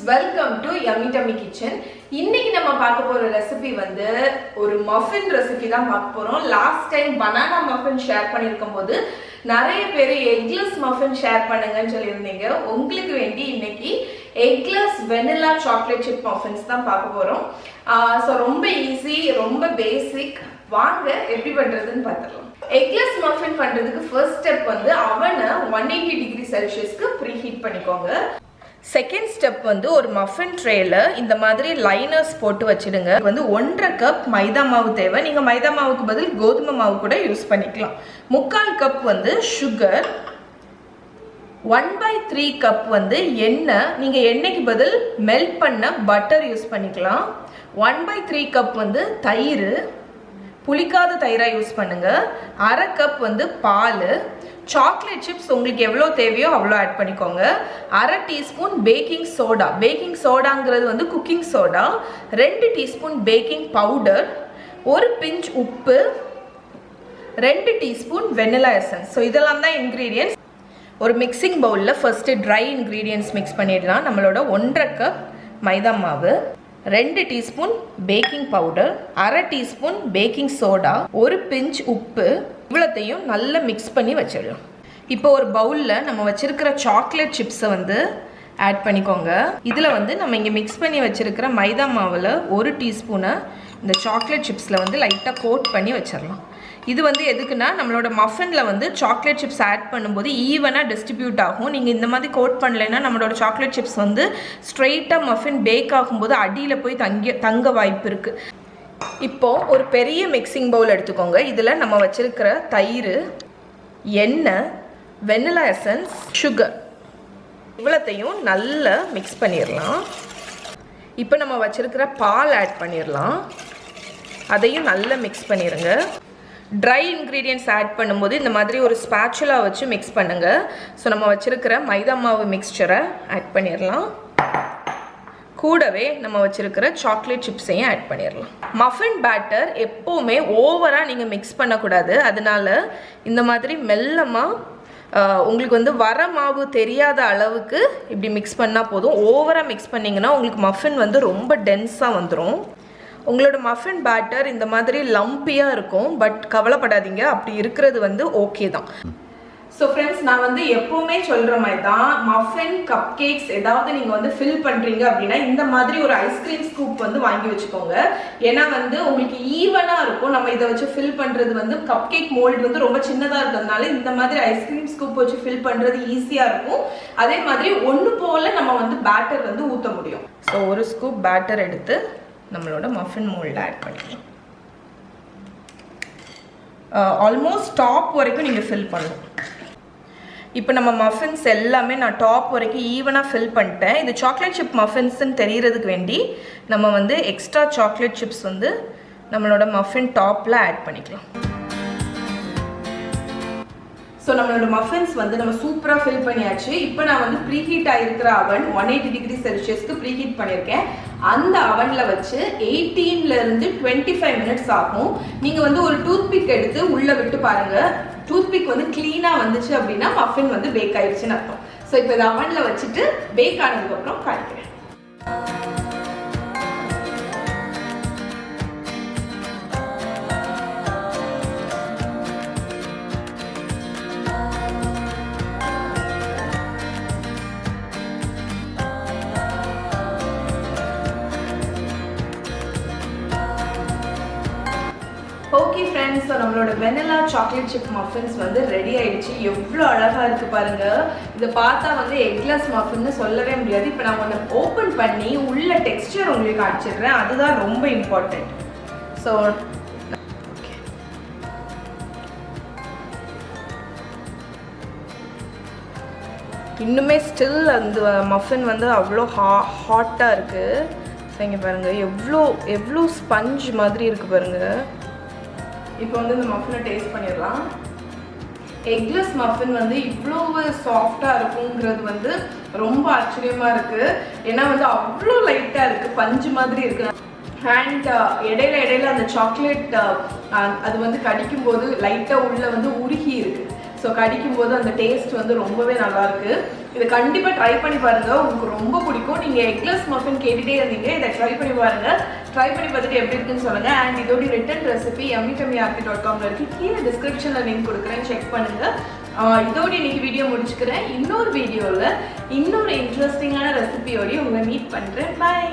Welcome to Yummy Tummy Kitchen. இன்னைக்கு நம்ம பார்க்க போற ரெசிபி வந்து ஒரு மஃபின் ரெசிபி தான் பார்க்க போறோம். Last time banana muffin share பண்ணிருக்கும் போது நிறைய பேர் எக்லெஸ் மஃபின் ஷேர் பண்ணுங்கன்னு சொல்லியிருந்தீங்க. உங்களுக்கு வேண்டி இன்னைக்கு eggless vanilla chocolate chip muffins தான் பார்க்க போறோம். ஸோ ரொம்ப ஈஸி, ரொம்ப பேசிக். வாங்க எப்படி பண்றதுன்னு பார்த்துடலாம். எக்லெஸ் மஃபின் பண்றதுக்கு ஃபர்ஸ்ட் ஸ்டெப் வந்து அவனை 180 டிகிரி செல்சியஸ்க்கு ப்ரீ ஹீட் பண்ணிக்கோங்க. செகண்ட் ஸ்டெப் வந்து ஒரு மஃபின் ட்ரேல இந்த மாதிரி லைனர்ஸ் போட்டு வச்சிடுங்க. வந்து 1.5 கப் மைதா மாவு தேவை. நீங்க மைதா மாவுக்கு பதில் கோதுமை மாவு கூட யூஸ் பண்ணிக்கலாம். 3/4 கப் வந்து சுகர், 1/3 கப் வந்து எண்ணெய். நீங்க எண்ணெய்க்கு பதில் மெல்ட் பண்ண பட்டர் யூஸ் பண்ணிக்கலாம். 1/3 கப் வந்து தயிர், புளிக்காத தயிரா யூஸ் பண்ணுங்க. 1/2 கப் வந்து பால். சாக்லேட் சிப்ஸ் உங்களுக்கு எவ்வளோ தேவையோ அவ்வளோ ஆட் பண்ணிக்கோங்க. 1/2 டீஸ்பூன் பேக்கிங் சோடா. பேக்கிங் சோடாங்கிறது வந்து cooking soda. 2 teaspoon baking powder, 1 pinch உப்பு, 2 டீஸ்பூன் வெனிலா எசன்ஸ். ஸோ இதெல்லாம் தான் இன்க்ரீடியன்ட்ஸ். ஒரு மிக்சிங் பவுலில் ஃபர்ஸ்ட்டு ட்ரை இன்க்ரீடியன்ட்ஸ் மிக்ஸ் பண்ணிடலாம். நம்மளோட 1.5 கப் மைதா மாவு, 2 teaspoon baking powder, 1/2 teaspoon baking soda, 1 pinch உப்பு, இவ்வளோத்தையும் நல்லா மிக்ஸ் பண்ணி வச்சிடலாம். இப்போ ஒரு பவுலில் நம்ம வச்சிருக்கிற சாக்லேட் சிப்ஸை வந்து ஆட் பண்ணிக்கோங்க. இதில் வந்து நம்ம இங்கே மிக்ஸ் பண்ணி வச்சிருக்கிற மைதா மாவில் 1 டீஸ்பூனை இந்த சாக்லேட் சிப்ஸில் வந்து லைட்டாக கோட் பண்ணி வச்சிடலாம். இது வந்து எதுக்குன்னா நம்மளோட மஃபினில் வந்து சாக்லேட் சிப்ஸ் ஆட் பண்ணும்போது ஈவனாக டிஸ்ட்ரிபியூட் ஆகும். நீங்கள் இந்த மாதிரி கோட் பண்ணலைன்னா நம்மளோட சாக்லேட் சிப்ஸ் வந்து ஸ்ட்ரெயிட்டாக மஃபின் பேக் ஆகும்போது அடியில் போய் தங்க வாய்ப்பு இருக்குது. இப்போது ஒரு பெரிய மிக்சிங் பவுல் எடுத்துக்கோங்க. இதில் நம்ம வச்சுருக்கிற தயிர், எண்ணெய், வெனிலா எசன்ஸ், சுகர் இவ்வளோத்தையும் நல்லா மிக்ஸ் பண்ணிடலாம். இப்போ நம்ம வச்சுருக்கிற பால் ஆட் பண்ணிடலாம். அதையும் நல்லா மிக்ஸ் பண்ணிடுங்க. ட்ரை இன்க்ரீடியன்ட்ஸ் ஆட் பண்ணும்போது இந்த மாதிரி ஒரு ஸ்பேச்சுலா வச்சு மிக்ஸ் பண்ணுங்கள். ஸோ நம்ம வச்சுருக்கிற மைதா மாவு மிக்ஸ்சரை ஆட் பண்ணிடலாம். கூடவே நம்ம வச்சுருக்கிற சாக்லேட் சிப்ஸையும் ஆட் பண்ணிடலாம். மஃபின் பேட்டர் எப்போவுமே ஓவராக நீங்கள் மிக்ஸ் பண்ணக்கூடாது. அதனால இந்த மாதிரி மெல்லமாக உங்களுக்கு வந்து வர மாவு தெரியாத அளவுக்கு இப்படி மிக்ஸ் பண்ணால் போதும். ஓவராக மிக்ஸ் பண்ணிங்கன்னா உங்களுக்கு மஃபின் வந்து ரொம்ப டென்ஸாக வந்துடும். உங்களோட மஃபின் பேட்டர் இந்த மாதிரி லம்பியாக இருக்கும். பட் கவலைப்படாதீங்க, அப்படி இருக்கிறது வந்து ஓகே தான். ஸோ ஃப்ரெண்ட்ஸ், நான் வந்து எப்போவுமே சொல்கிற மாதிரி தான், மஃபின், கப் கேக்ஸ் ஏதாவது நீங்கள் வந்து ஃபில் பண்ணுறீங்க அப்படின்னா இந்த மாதிரி ஒரு ஐஸ்கிரீம் ஸ்கூப் வந்து வாங்கி வச்சுக்கோங்க. ஏன்னா வந்து உங்களுக்கு ஈவனாக இருக்கும். நம்ம இதை வச்சு ஃபில் பண்ணுறது வந்து கப் கேக் மோல்டு வந்து ரொம்ப சின்னதாக இருக்கிறதுனால இந்த மாதிரி ஐஸ்கிரீம் ஸ்கூப் வச்சு ஃபில் பண்ணுறது ஈஸியாக இருக்கும். அதே மாதிரி ஒன்று போல் நம்ம வந்து பேட்டர் வந்து ஊற்ற முடியும். ஸோ ஒரு ஸ்கூப் பேட்டர் எடுத்து நம்மளோட மஃபின் மோல்டில் ஆட் பண்ணிக்கலாம். ஆல்மோஸ்ட் டாப் வரைக்கும் நீங்கள் ஃபில் பண்ணணும். இப்போ நம்ம மஃபின்ஸ் எல்லாமே நான் டாப் வரைக்கும் ஈவனாக ஃபில் பண்ணிட்டேன். இது சாக்லேட் சிப் மஃபின்ஸ்ன்னு தெரியறதுக்கு வேண்டி நம்ம வந்து எக்ஸ்ட்ரா சாக்லேட் சிப்ஸ் வந்து நம்மளோட மஃபின் டாப்பில் ஆட் பண்ணிக்கலாம். ஸோ நம்மளோட மஃபின்ஸ் வந்து நம்ம சூப்பராக ஃபில் பண்ணியாச்சு. இப்போ நான் வந்து ப்ரீஹீட் ஆகிருக்கிற அவன் 180 டிகிரி செல்சியஸ்க்கு ப்ரீஹீட் பண்ணியிருக்கேன். அந்த அவனில் வச்சு 18லேருந்து 25 மினிட்ஸ் ஆகும். நீங்கள் வந்து ஒரு டூத்பிக் எடுத்து உள்ளே விட்டு பாருங்கள். டூத்பிக் வந்து க்ளீனாக வந்துச்சு அப்படின்னா மஃபின் வந்து பேக் ஆயிடுச்சுன்னு அர்த்தம். ஸோ இப்போ இதை அவனில் வச்சுட்டு பேக் ஆனதுக்கப்புறம் காணிக்கிறேன். ஓகே ஃப்ரெண்ட்ஸ், ஸோ நம்மளோட வெனிலா சாக்லேட் சிப் மஃபின்ஸ் வந்து ரெடி ஆயிடுச்சு. எவ்வளோ அழகாக இருக்குது பாருங்கள். இதை பார்த்தா வந்து எக்லெஸ் மஃபின்னு சொல்லவே முடியாது. இப்போ நான் ஒன்று ஓப்பன் பண்ணி உள்ள டெக்ஸ்டர் உங்களுக்கு காமிச்சிடுறேன். அதுதான் ரொம்ப இம்பார்ட்டண்ட். ஸோ இன்னுமே ஸ்டில் அந்த மஃபின் வந்து அவ்வளோ ஹாட்டாக இருக்குது. ஸோ இங்கே பாருங்கள் எவ்வளோ ஸ்பஞ்ச் மாதிரி இருக்குது பாருங்கள். இப்போ வந்து இந்த மஃபினை டேஸ்ட் பண்ணிடலாம். எக்லெஸ் மஃபின் வந்து இவ்வளோ சாஃப்டாக இருக்குங்கிறது வந்து ரொம்ப ஆச்சரியமாக இருக்குது. ஏன்னா வந்து அவ்வளோ லைட்டாக இருக்குது, பஞ்சு மாதிரி இருக்குது. அண்ட் இடையில அந்த சாக்லேட் அது வந்து கடிக்கும்போது லைட்டாக உள்ளே வந்து உருகி இருக்குது. ஸோ கடிக்கும் போது அந்த டேஸ்ட் வந்து ரொம்பவே நல்லாயிருக்கு. இதை கண்டிப்பாக ட்ரை பண்ணி பாருங்கள், உங்களுக்கு ரொம்ப பிடிக்கும். நீங்கள் எக்லெஸ் மஃபின் கேட்டுகிட்டே இருந்தீங்க, இதை ட்ரை பண்ணி பாருங்கள். ட்ரை பண்ணி பார்த்துட்டு எப்படி இருக்குன்னு சொல்லுங்கள். அண்ட் இதோட ரிட்டன் ரெசிபி yummy.com இருக்குது, கீழே டிஸ்கிரிப்ஷனில் லிங்க் கொடுக்குறேன், செக் பண்ணுங்கள். இதோட இன்னைக்கு வீடியோ முடிச்சுக்கிறேன். இன்னொரு வீடியோவில் இன்னொரு இன்ட்ரெஸ்டிங்கான ரெசிபியோடய உங்களை மீட் பண்ணுறேன். பாய்.